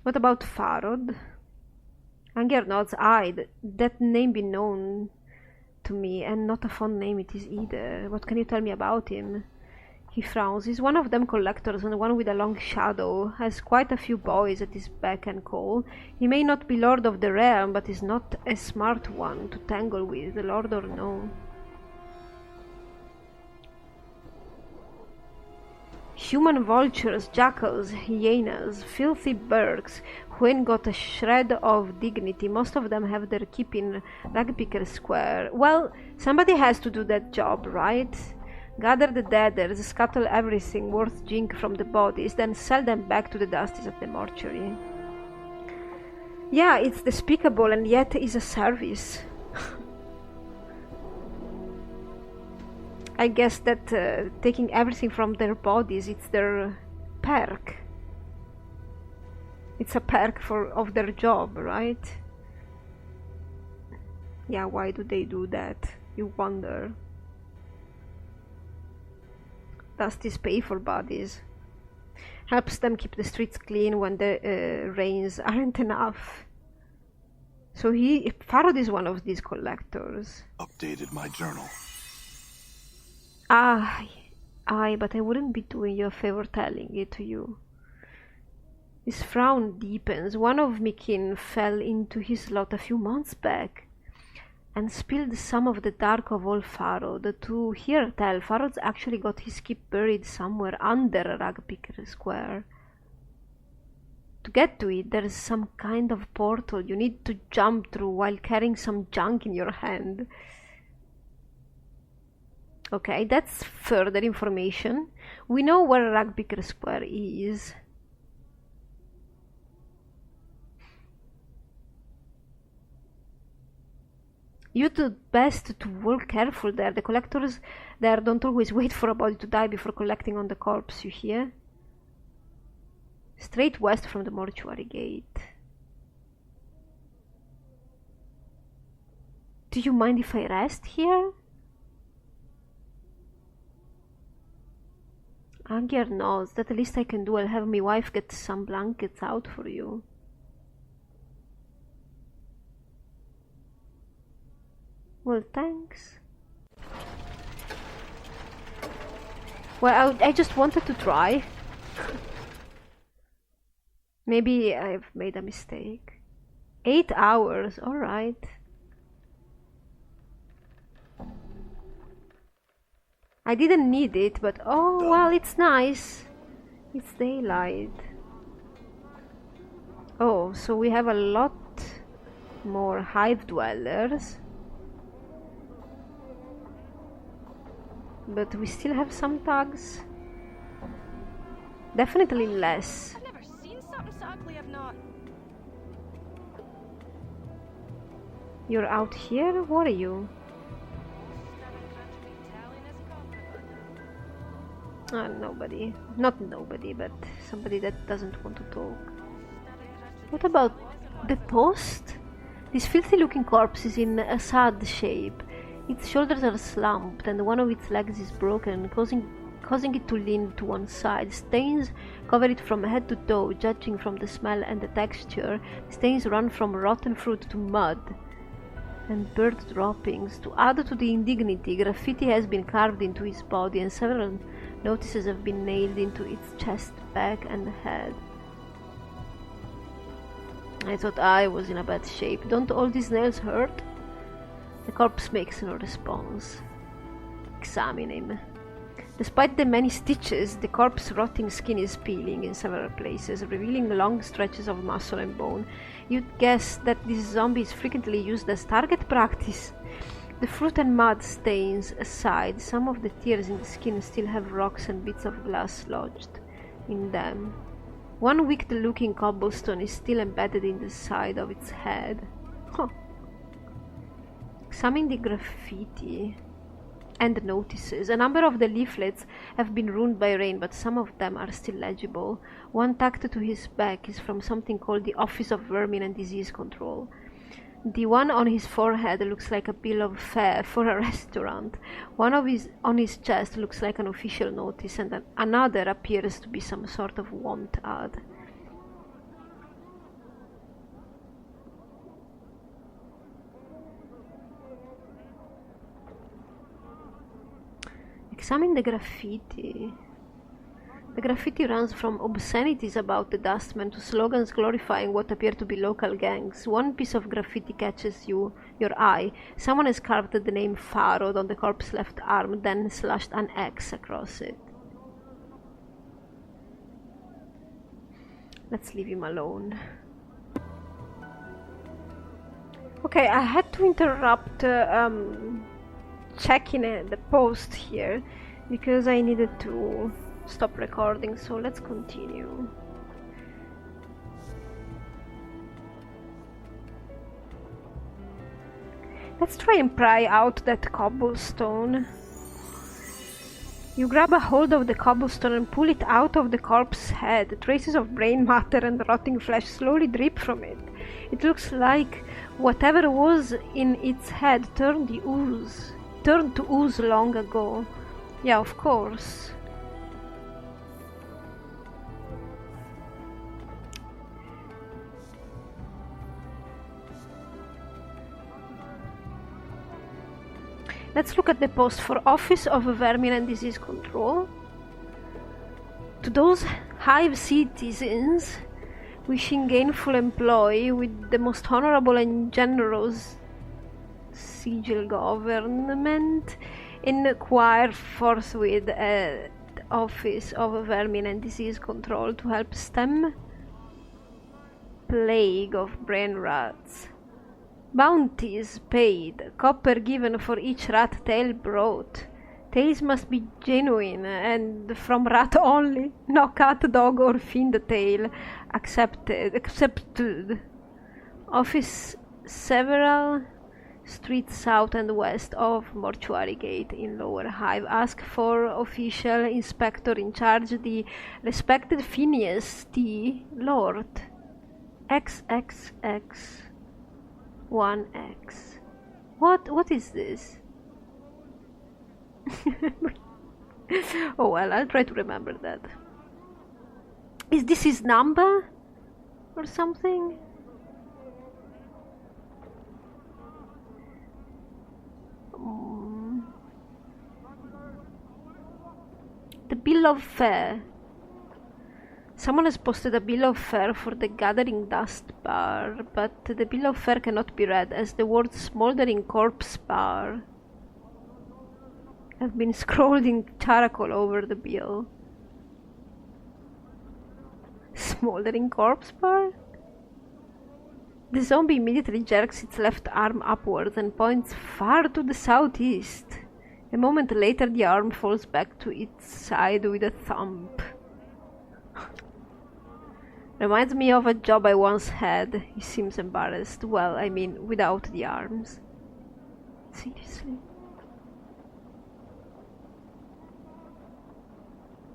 What about Farod? Anger nods. Aye, that name be known to me, and not a fond name it is either. What can you tell me about him? He frowns. He's one of them collectors, and one with a long shadow. Has quite a few boys at his beck and call. He may not be lord of the realm, but is not a smart one to tangle with, lord or no. Human vultures, jackals, hyenas, filthy birds who ain't got a shred of dignity. Most of them have their keep in Ragpicker Square. Well, somebody has to do that job, right? Gather the deaders, scuttle everything worth jink from the bodies, then sell them back to the dusties at the mortuary. Yeah, it's despicable and yet is a service. I guess that taking everything from their bodies, it's their perk. It's a perk of their job, right? Yeah, why do they do that? You wonder. Dusties pay for bodies. Helps them keep the streets clean when the rains aren't enough. So Farod is one of these collectors. Updated my journal. Aye, but I wouldn't be doing you a favor telling it to you. His frown deepens. One of my kin fell into his lot a few months back and spilled some of the dark of all Farod. To hear tell, Farod's actually got his keep buried somewhere under Ragpicker Square. To get to it, there's some kind of portal you need to jump through while carrying some junk in your hand. Okay, that's further information. We know where Ragpicker Square is. You do best to work careful there. The collectors there don't always wait for a body to die before collecting on the corpse, you hear? Straight west from the mortuary gate. Do you mind if I rest here? Anger nods. That the least I can do. I'll have my wife get some blankets out for you. Well, thanks. Well, I just wanted to try. Maybe I've made a mistake. 8 hours, alright. I didn't need it, but oh well, it's nice. It's daylight. Oh, so we have a lot more hive dwellers. But we still have some thugs. Definitely less. I've never seen something so ugly. I've not. You're out here? What are you? Nobody. Not nobody, but somebody that doesn't want to talk. What about the post? This filthy looking corpse is in a sad shape. Its shoulders are slumped and one of its legs is broken, causing it to lean to one side. Stains cover it from head to toe. Judging from the smell and the texture, stains run from rotten fruit to mud and bird droppings. To add to the indignity, graffiti has been carved into his body and several notices have been nailed into its chest, back and head. I thought I was in a bad shape. Don't all these nails hurt? The corpse makes no response. Examine him. Despite the many stitches, the corpse's rotting skin is peeling in several places, revealing long stretches of muscle and bone. You'd guess that this zombie is frequently used as target practice. The fruit and mud stains aside, some of the tears in the skin still have rocks and bits of glass lodged in them. One wicked-looking cobblestone is still embedded in the side of its head. Huh. Examine the graffiti and notices. A number of the leaflets have been ruined by rain, but some of them are still legible. One tacked to his back is from something called the Office of Vermin and Disease Control. The one on his forehead looks like a bill of fare for a restaurant. One on his chest looks like an official notice, and another appears to be some sort of want ad. Examine the graffiti. The graffiti runs from obscenities about the dustmen to slogans glorifying what appear to be local gangs. One piece of graffiti catches your eye. Someone has carved the name Pharaoh on the corpse's left arm, then slashed an X across it. Let's leave him alone. Okay, I had to interrupt checking the post here because I needed to stop recording, so let's continue. Let's try and pry out that cobblestone. You grab a hold of the cobblestone and pull it out of the corpse's head. Traces of brain matter and rotting flesh slowly drip from it. It looks like whatever was in its head turned to ooze long ago. Yeah, of course. Let's look at the post for Office of Vermin and Disease Control. To those hive citizens wishing gainful employ with the most honorable and generous sigil government, inquire forthwith at the Office of Vermin and Disease Control to help stem plague of brain rats. Bounties paid, copper given for each rat tail brought. Tails must be genuine and from rat only. No cat, dog or fiend tail accepted. Office several streets south and west of Mortuary Gate in Lower Hive. Ask for official inspector in charge, the respected Phineas T. Lord. XXX 1X. What is this? Oh well, I'll try to remember that. Is this his number? Or something? The bill of fare. Someone has posted a bill of fare for the Gathering Dust Bar, but the bill of fare cannot be read as the words Smoldering Corpse Bar have been scrawled in charcoal over the bill. Smoldering Corpse Bar? The zombie immediately jerks its left arm upwards and points far to the southeast. A moment later the arm falls back to its side with a thump. Reminds me of a job I once had. He seems embarrassed. Well, I mean, without the arms. Seriously?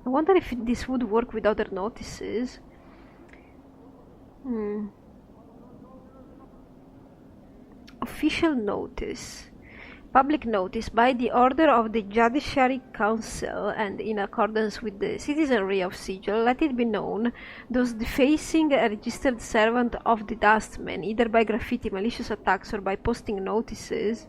I wonder if this would work with other notices. Official notice. Public notice by the order of the Judiciary Council and in accordance with the citizenry of Sigil, let it be known, those defacing a registered servant of the Dustmen, either by graffiti, malicious attacks, or by posting notices,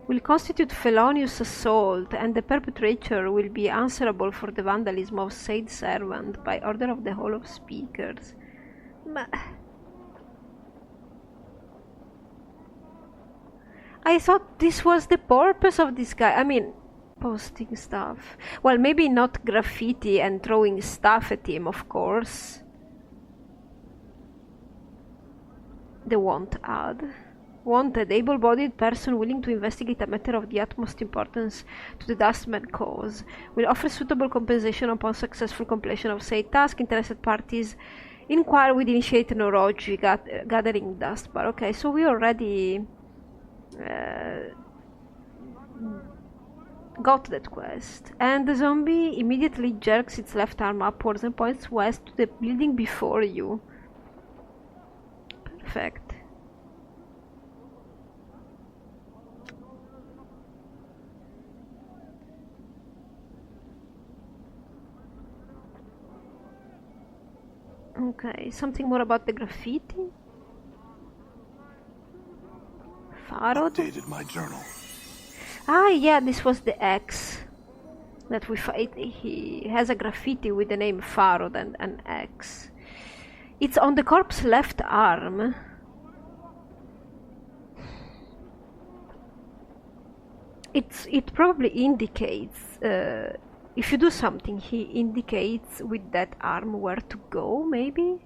will constitute felonious assault, and the perpetrator will be answerable for the vandalism of said servant by order of the Hall of Speakers. I thought this was the purpose of this guy. I mean, posting stuff. Well, maybe not graffiti and throwing stuff at him, of course. The want ad. Wanted, able-bodied person willing to investigate a matter of the utmost importance to the Dustman cause. Will offer suitable compensation upon successful completion of said task. Interested parties inquire with initiate Noroji Gathering Dust Bar. Okay, so we already got that quest. And the zombie immediately jerks its left arm upwards and points west to the building before you. Perfect. Okay, something more about the graffiti? Updated my journal. Ah, yeah, this was the X. that we fight. He has a graffiti with the name Farod and an X. It's on the corpse's left arm. It probably indicates, if you do something, he indicates with that arm where to go, maybe?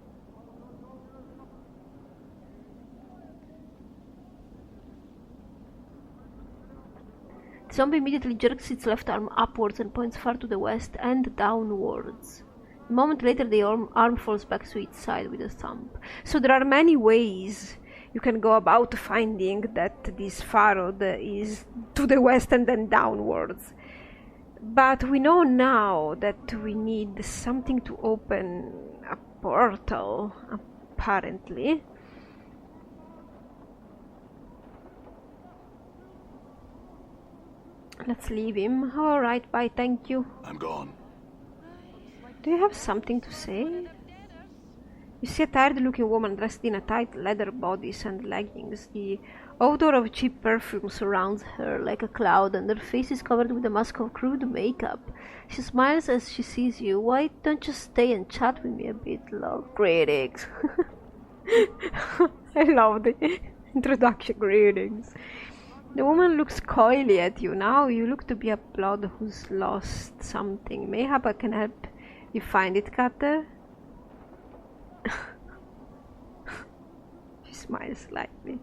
The zombie immediately jerks its left arm upwards and points far to the west and downwards. A moment later the arm falls back to its side with a thump. So there are many ways you can go about finding that this Farod is to the west and then downwards. But we know now that we need something to open a portal, apparently. Let's leave him. Alright, bye, thank you. I'm gone. Do you have something to say? You see a tired-looking woman dressed in a tight leather bodice and leggings. The odor of cheap perfume surrounds her like a cloud, and her face is covered with a mask of crude makeup. She smiles as she sees you. Why don't you stay and chat with me a bit, love? Greetings. I love the introduction. Greetings. The woman looks coyly at you. Now you look to be a blood who's lost something. Mayhap I can help you find it, Cutter? She smiles slightly.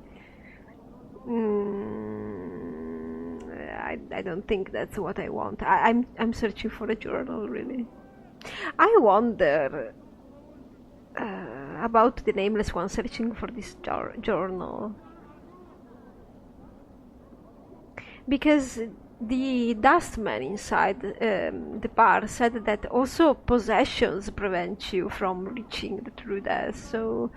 I don't think that's what I want. I'm searching for a journal, really. I wonder about the nameless one searching for this journal. Because the dustman inside the bar said that also possessions prevent you from reaching the true death, so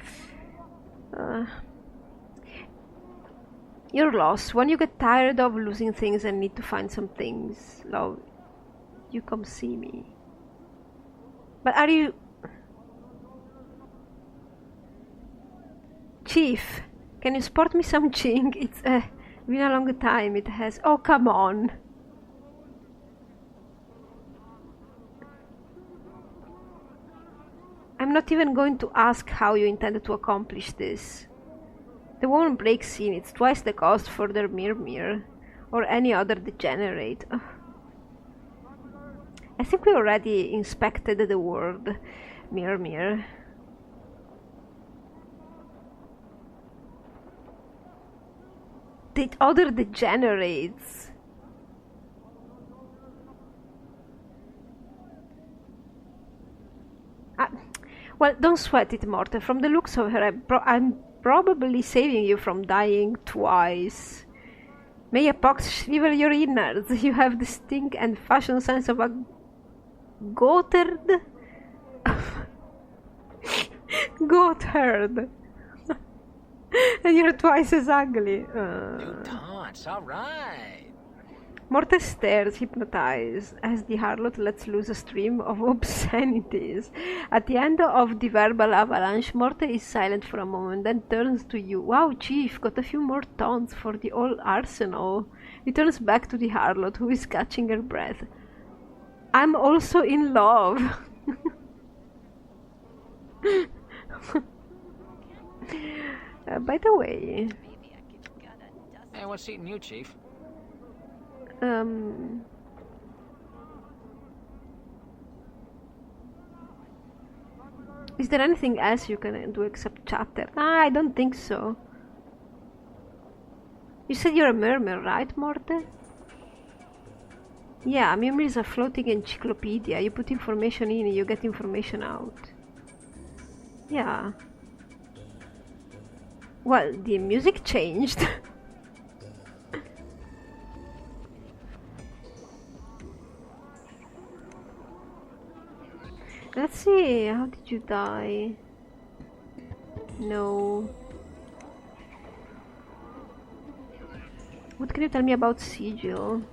you're lost. When you get tired of losing things and need to find some things, love, you come see me. But are you... Chief, can you sport me some ching? It's been a long time. It has... Oh, come on. I'm not even going to ask how you intended to accomplish this. The woman breaks in. It's twice the cost for their Mir or any other degenerate. Ugh. I think we already inspected the word Mir. The other degenerates. Well, don't sweat it, Marta. From the looks of her, I'm probably saving you from dying twice. May a pox shrivel your innards. You have the stink and fashion sense of a goatherd. Goatherd. And you're twice as ugly. New taunts, alright. Marta stares, hypnotized, as the harlot lets loose a stream of obscenities. At the end of the verbal avalanche, Marta is silent for a moment, then turns to you. Wow, Chief, got a few more taunts for the old arsenal. He turns back to the harlot, who is catching her breath. I'm also in love. By the way... Hey, what's eating you, Chief? Is there anything else you can do except chatter? I don't think so. You said you're a mermaid, right, Marta? Yeah, Mimir is a floating encyclopedia. You put information in, you get information out. Yeah. Well, the music changed. Let's see, how did you die? No. What can you tell me about Sigil?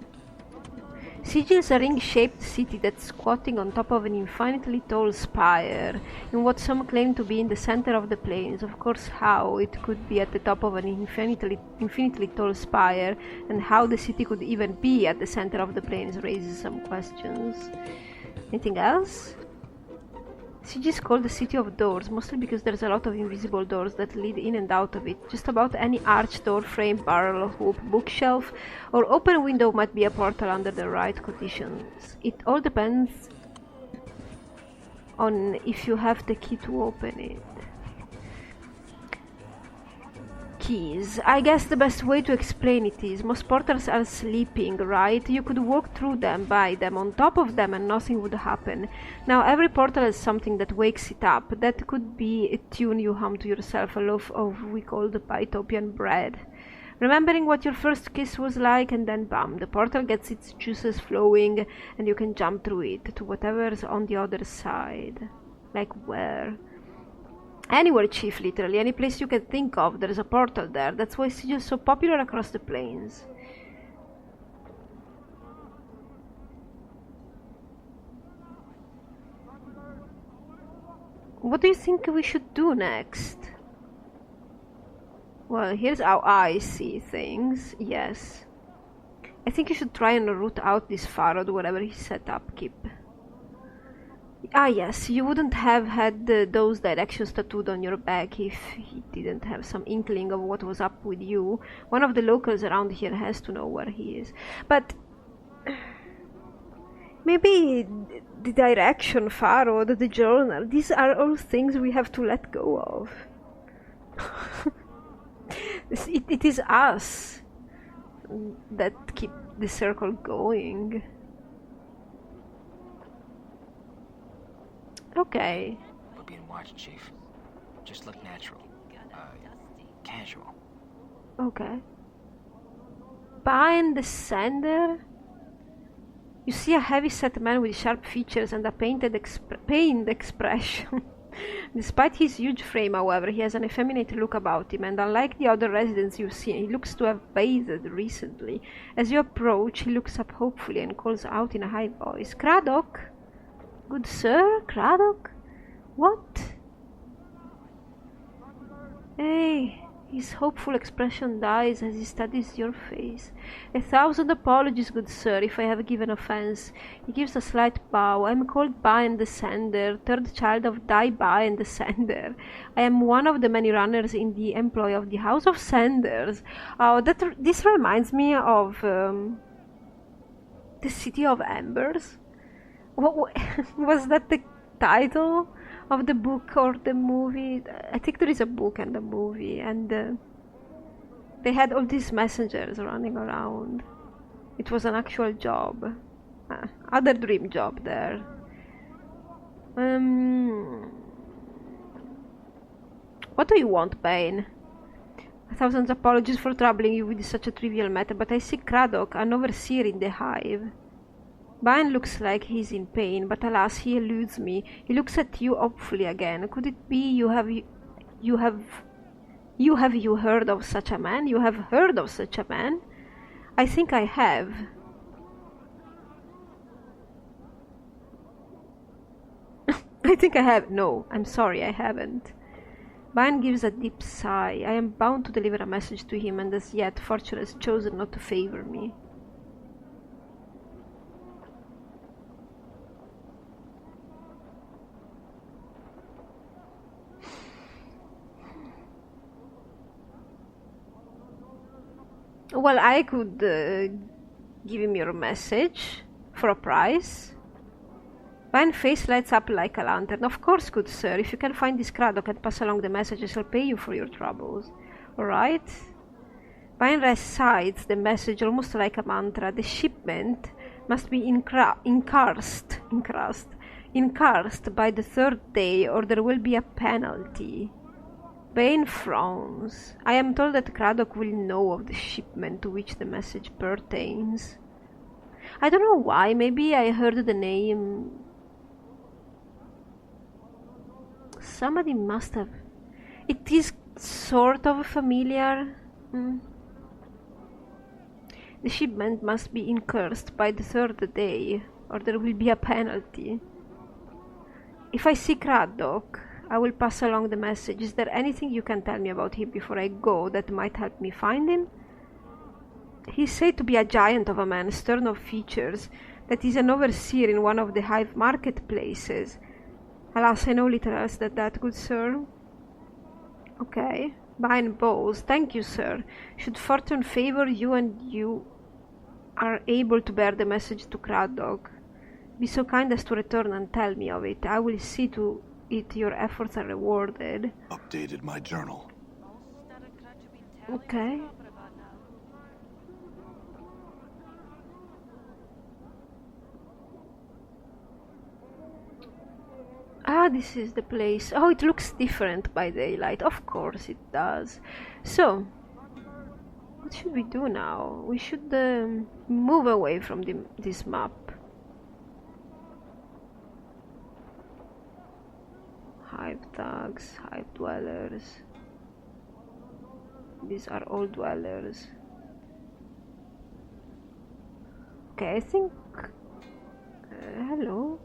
Sigil is a ring-shaped city that's squatting on top of an infinitely tall spire, in what some claim to be in the center of the plains. Of course, how it could be at the top of an infinitely tall spire, and how the city could even be at the center of the plains raises some questions. Anything else? Sigil is called the City of Doors, mostly because there's a lot of invisible doors that lead in and out of it. Just about any arch, door, frame, barrel, hoop, bookshelf, or open window might be a portal under the right conditions. It all depends on if you have the key to open it. Keys. I guess the best way to explain it is, most portals are sleeping, right? You could walk through them, by them, on top of them, and nothing would happen. Now every portal has something that wakes it up. That could be a tune you hum to yourself, a loaf of we call the Pythopian bread. Remembering what your first kiss was like, and then bam, the portal gets its juices flowing, and you can jump through it, to whatever's on the other side. Like where? Anywhere, Chief, literally. Any place you can think of, there's a portal there. That's why Sigil is so popular across the plains. What do you think we should do next? Well, here's how I see things. Yes. I think you should try and root out this Pharaoh, whatever he set up, Kip. Ah yes, you wouldn't have had those directions tattooed on your back if he didn't have some inkling of what was up with you. One of the locals around here has to know where he is. But maybe the direction, Pharaoh, the journal, these are all things we have to let go of. It is us that keep the circle going. Okay. We're being watched, Chief. Just look natural. Casual. Okay. Behind the sender, you see a heavy-set man with sharp features and a pained expression. Despite his huge frame, however, he has an effeminate look about him, and unlike the other residents you've seen, he looks to have bathed recently. As you approach, he looks up hopefully and calls out in a high voice, "Craddock? Good sir, Craddock? What?" Hey, his hopeful expression dies as he studies your face. "1,000 apologies, good sir, if I have given offense." He gives a slight bow. "I am called Baen the Sender, third child of Dai Baen the Sender. I am one of the many runners in the employ of the House of Senders." Oh, this reminds me of the City of Embers. What was that the title of the book or the movie? I think there is a book and a movie, and they had all these messengers running around. It was an actual job. Other dream job there. What do you want, Bane? "1,000 apologies for troubling you with such a trivial matter, but I seek Craddock, an overseer in the hive." Baen looks like he's in pain, but alas, he eludes me. He looks at you hopefully again. "Could it be you have heard of such a man? You have heard of such a man?" "I think I have." "I think I have. No, I'm sorry, I haven't." Baen gives a deep sigh. "I am bound to deliver a message to him, and as yet fortune has chosen not to favor me." Well, I could give him your message for a price. Baen's face lights up like a lantern. "Of course, good sir. If you can find this Craddock and pass along the message, I shall pay you for your troubles." "Alright." Baen recites the message almost like a mantra. "The shipment must be incursed by the third day, or there will be a penalty." Baen frowns. "I am told that Craddock will know of the shipment to which the message pertains." I don't know why, maybe I heard the name. Somebody must have. It is sort of familiar. The shipment must be incursed by the 3rd day, or there will be a penalty. If I see Craddock, I will pass along the message. Is there anything you can tell me about him before I go that might help me find him? He's said to be a giant of a man, stern of features, that is an overseer in one of the hive marketplaces. Alas, I know little else than that, good sir. Okay. Buying bows. Thank you, sir. Should fortune favor you and you are able to bear the message to Craddock, be so kind as to return and tell me of it. I will see to it your efforts are rewarded. Updated my journal. Okay. Ah, this is the place. Oh, it looks different by daylight. Of course it does. So, what should we do now? We should move away from this map. Hive thugs, hive dwellers. These are all dwellers. Okay, I think... hello?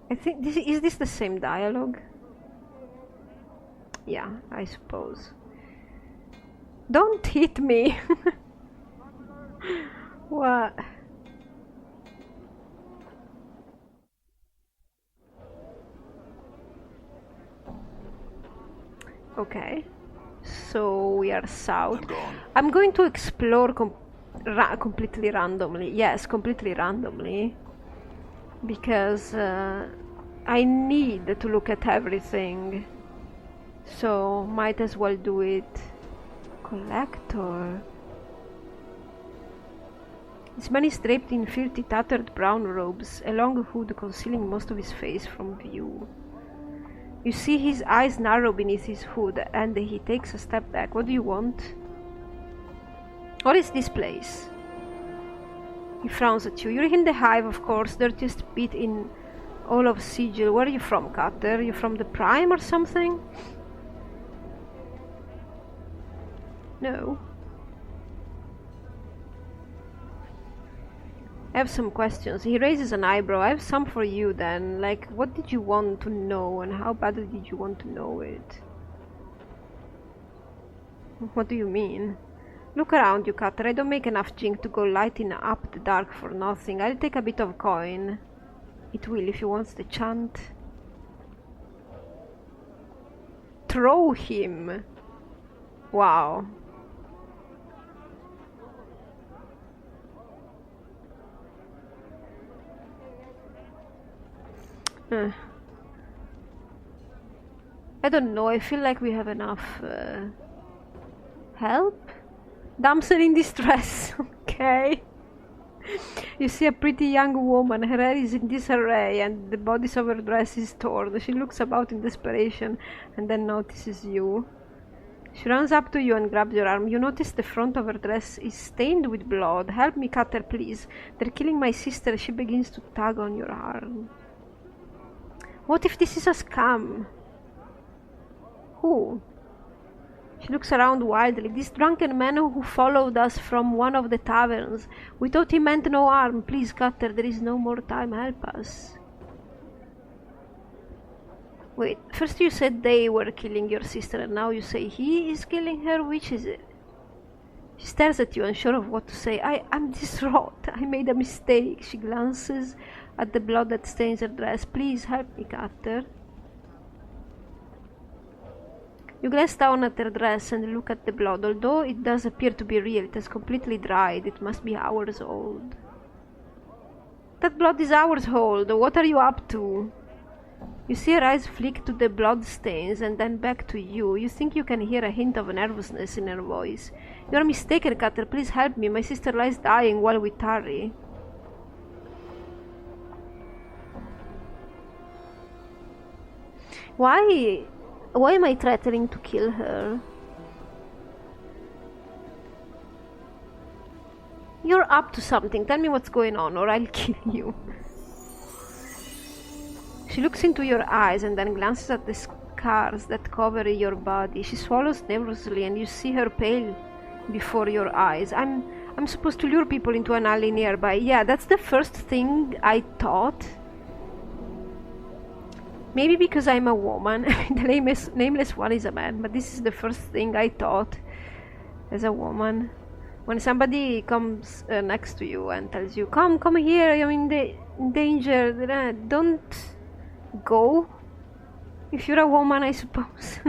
I think is this the same dialogue? Yeah, I suppose. Don't hit me! What? Okay, so we are south. I'm going to explore completely randomly. Yes, completely randomly. Because I need to look at everything, so might as well do it. Collector. This man is draped in filthy tattered brown robes, a long hood concealing most of his face from view. You see his eyes narrow beneath his hood, and he takes a step back. What do you want? What is this place? He frowns at you. You're in the hive, of course, dirtiest bit in all of Sigil. Where are you from, Cutter? You from the Prime or something? No. I have some questions. He raises an eyebrow. I have some for you then. Like, what did you want to know and how badly did you want to know it? What do you mean? Look around you, Cutter. I don't make enough jink to go lighting up the dark for nothing. I'll take a bit of coin. It will if you want the chant. Throw him! Wow. I don't know, I feel like we have enough help? Damsel in distress, okay. You see a pretty young woman, her hair is in disarray and the bodice of her dress is torn. She looks about in desperation and then notices you. She runs up to you and grabs your arm. You notice the front of her dress is stained with blood. Help me, Cutter, please. They're killing my sister. She begins to tug on your arm. What if this is a scam? Who? She looks around wildly. This drunken man who followed us from one of the taverns. We thought he meant no harm. Please, Cutter, there is no more time. Help us. Wait, first you said they were killing your sister and now you say he is killing her? Which is it? She stares at you, unsure of what to say. I'm distraught. I made a mistake. She glances at the blood that stains her dress. Please help me, Cutter. You glance down at her dress and look at the blood. Although it does appear to be real, it has completely dried. It must be hours old. That blood is hours old. What are you up to? You see her eyes flick to the blood stains and then back to you. You think you can hear a hint of nervousness in her voice. You are mistaken, Cutter. Please help me. My sister lies dying while we tarry. Why am I threatening to kill her? You're up to something. Tell me what's going on or I'll kill you. She looks into your eyes and then glances at the scars that cover your body. She swallows nervously and you see her pale before your eyes. I'm supposed to lure people into an alley nearby. Yeah, that's the first thing I thought. Maybe because I'm a woman. The nameless one is a man, but this is the first thing I thought as a woman. When somebody comes next to you and tells you, come here, I'm in danger, don't go. If you're a woman, I suppose.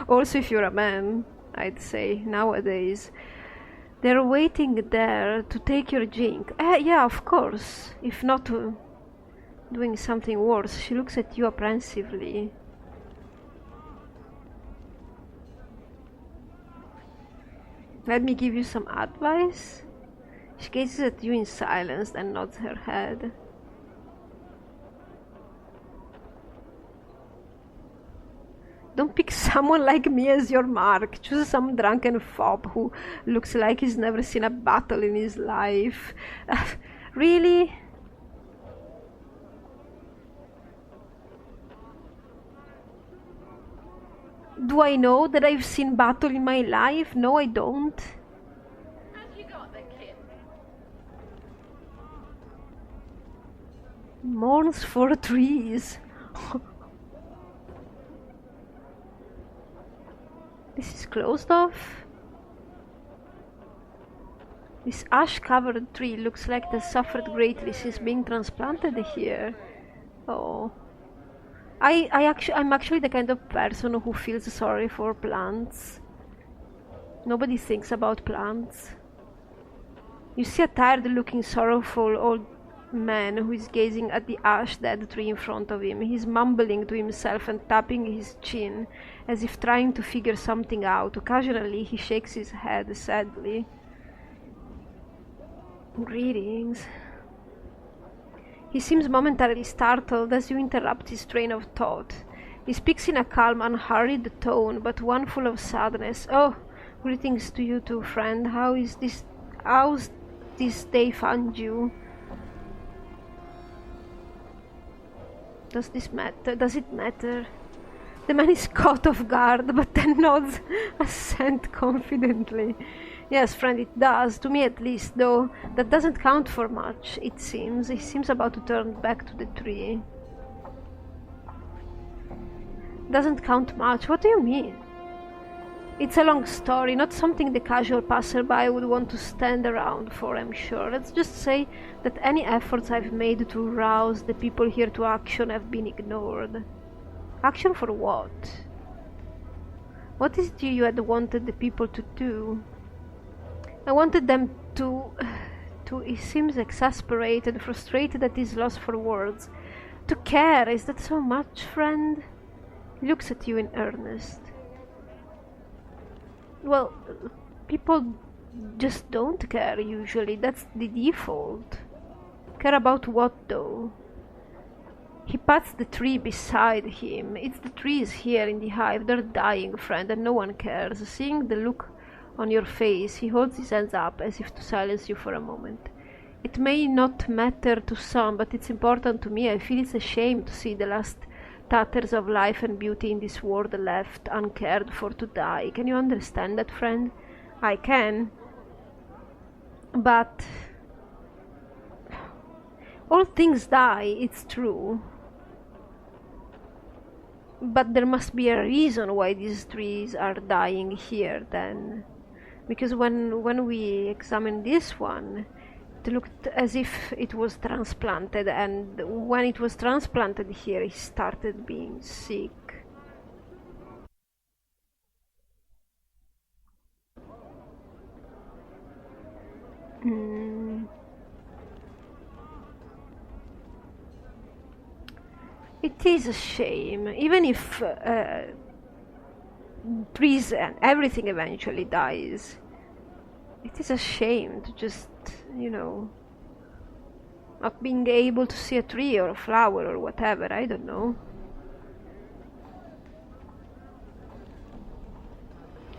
Also, if you're a man, I'd say, nowadays. They're waiting there to take your drink. Yeah, of course. If not doing something worse. She looks at you apprehensively. Let me give you some advice. She gazes at you in silence and nods her head. Don't pick someone like me as your mark. Choose some drunken fob who looks like he's never seen a battle in his life. Really? Do I know that I've seen battle in my life? No, I don't. Have you got the kid? Mourns for trees. This is closed off. This ash-covered tree looks like it has suffered greatly since being transplanted here. Oh. I'm actually the kind of person who feels sorry for plants. Nobody thinks about plants. You see a tired-looking, sorrowful old man who is gazing at the ash-dead tree in front of him. He's mumbling to himself and tapping his chin, as if trying to figure something out. Occasionally, he shakes his head sadly. Greetings. He seems momentarily startled as you interrupt his train of thought. He speaks in a calm, unhurried tone, but one full of sadness. Oh, greetings to you too, friend. How's this day found you? Does this matter? Does it matter? The man is caught off guard, but then nods assent confidently. Yes, friend, it does. To me at least, though that doesn't count for much, it seems. He seems about to turn back to the tree. Doesn't count much? What do you mean? It's a long story, not something the casual passerby would want to stand around for, I'm sure. Let's just say that any efforts I've made to rouse the people here to action have been ignored. Action for what? What is it you had wanted the people to do? I wanted them to... He seems exasperated, frustrated at his loss for words. To care, is that so much, friend? He looks at you in earnest. Well, people just don't care usually, that's the default. Care about what though? He pats the tree beside him. It's the trees here in the hive, they're dying, friend, and no one cares. Seeing the look on your face, he holds his hands up as if to silence you for a moment. It may not matter to some, but it's important to me. I feel it's a shame to see the last tatters of life and beauty in this world left uncared for to die. Can you understand that, friend? I can. But all things die, it's true. But there must be a reason why these trees are dying here then. Because when we examine this one, it looked as if it was transplanted, and when it was transplanted here, he started being sick. It is a shame, even if trees and everything eventually dies. It is a shame to just, not being able to see a tree or a flower or whatever, I don't know.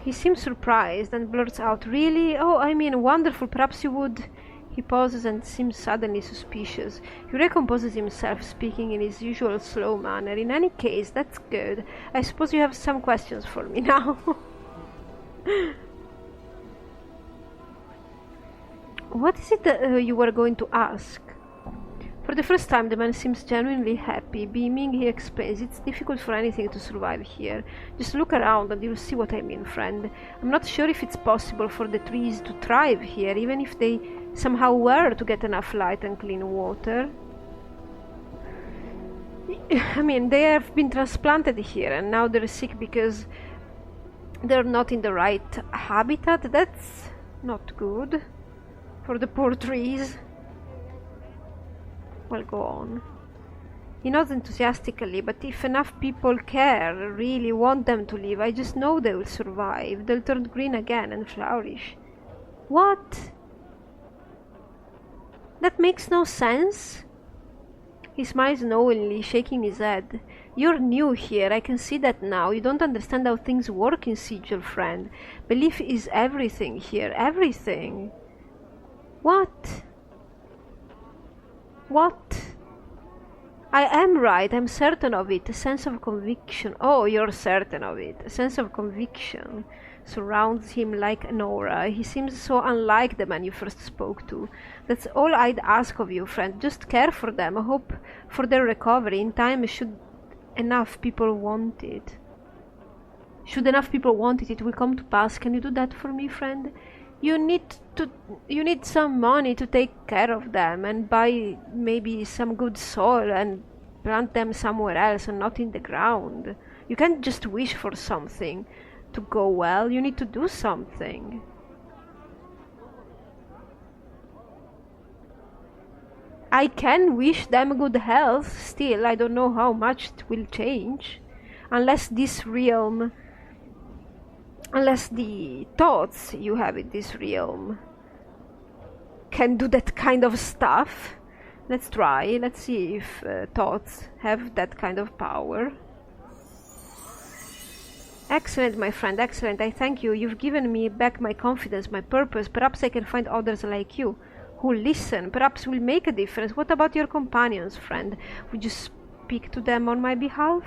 He seems surprised and blurts out, "Really? Oh, I mean, wonderful, perhaps you would..." He pauses and seems suddenly suspicious. He recomposes himself, speaking in his usual slow manner. In any case, that's good. I suppose you have some questions for me now. What is it that you were going to ask? For the first time, the man seems genuinely happy. Beaming, he explains, it's difficult for anything to survive here. Just look around and you'll see what I mean, friend. I'm not sure if it's possible for the trees to thrive here, even if they somehow were to get enough light and clean water. I mean, they have been transplanted here and now they're sick because they're not in the right habitat. That's not good for the poor trees. Well, go on. He nods enthusiastically, but if enough people care, really want them to live, I just know they will survive. They'll turn green again and flourish. What? That makes no sense. He smiles knowingly, shaking his head. You're new here, I can see that now. You don't understand how things work in Sigil, friend. Belief is everything here, everything. What? What? I am right, I'm certain of it. A sense of conviction. Oh, you're certain of it. A sense of conviction surrounds him like an aura. He seems so unlike the man you first spoke to. That's all I'd ask of you, friend. Just care for them. Hope for their recovery. In time, should enough people want it. Should enough people want it, it will come to pass. Can you do that for me, friend? You need some money to take care of them and buy maybe some good soil and plant them somewhere else and not in the ground. You can't just wish for something to go well. You need to do something. I can wish them good health. Still, I don't know how much it will change, unless this realm, unless the thoughts you have in this realm can do that kind of stuff. Let's try. Let's see if thoughts have that kind of power. Excellent, my friend, excellent. I thank you. You've given me back my confidence, my purpose. Perhaps I can find others like you who listen. Perhaps will make a difference. What about your companions, friend? Would you speak to them on my behalf?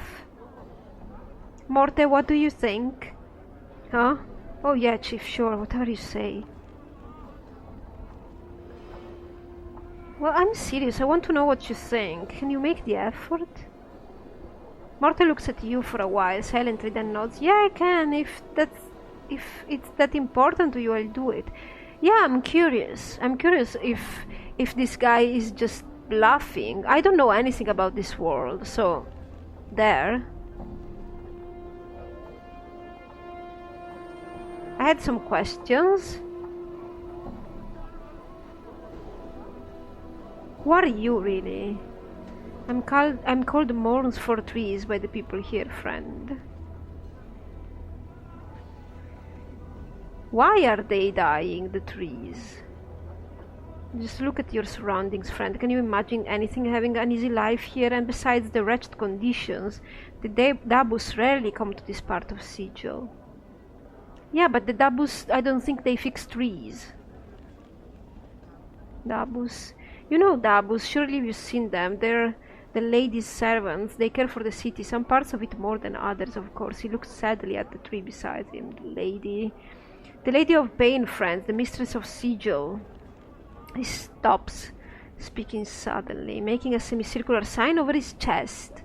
Marta, what do you think? Huh? Oh yeah, Chief, sure, whatever you say. Well, I'm serious. I want to know what you think. Can you make the effort? Marta looks at you for a while, silently, then nods. Yeah, I can. If it's that important to you, I'll do it. Yeah, I'm curious. I'm curious if this guy is just bluffing. I don't know anything about this world, so there. I had some questions. Who are you, really? I'm called Mourns for Trees by the people here, friend. Why are they dying, the trees? Just look at your surroundings, friend. Can you imagine anything having an easy life here? And besides the wretched conditions, the Dabus rarely come to this part of Sigil. Yeah, but the Dabus, I don't think they fix trees. Dabus. You know Dabus, surely you've seen them. They're the lady's servants. They care for the city, some parts of it more than others, of course. He looks sadly at the tree beside him. The lady of pain, friends, the mistress of Sigil. He stops, speaking suddenly, making a semicircular sign over his chest.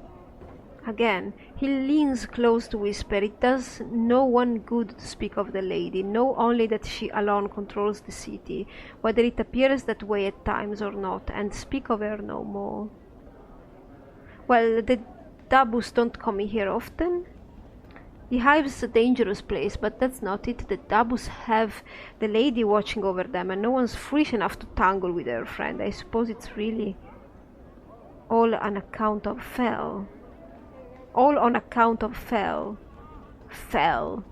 Again, he leans close to whisper. It does no one good to speak of the lady. Know only that she alone controls the city, whether it appears that way at times or not, and speak of her no more. Well, the Dabus don't come here often. The hive's a dangerous place, but that's not it. The Dabus have the lady watching over them, and no one's foolish enough to tangle with her friend. I suppose it's really all on account of Fel. All on account of Fel. Fel,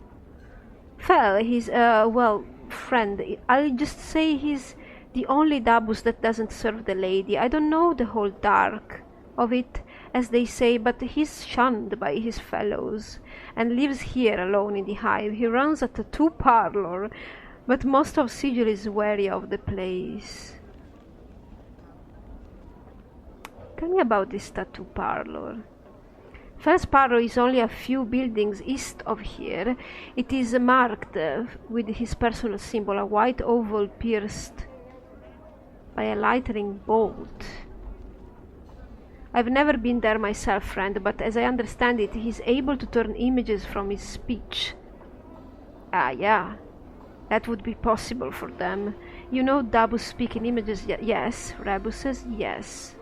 he's, well, friend. I'll just say he's the only Dabus that doesn't serve the lady. I don't know the whole dark of it, as they say, but he's shunned by his fellows, and lives here alone in the hive. He runs a tattoo parlor, but most of Sigil is wary of the place. Tell me about this tattoo parlor. First parlor is only a few buildings east of here. It is marked with his personal symbol, a white oval pierced by a lightning bolt. I've never been there myself, friend, but as I understand it, he's able to turn images from his speech. Ah, yeah. That would be possible for them. You know Dabu speaking images? Yes. Rabu says yes.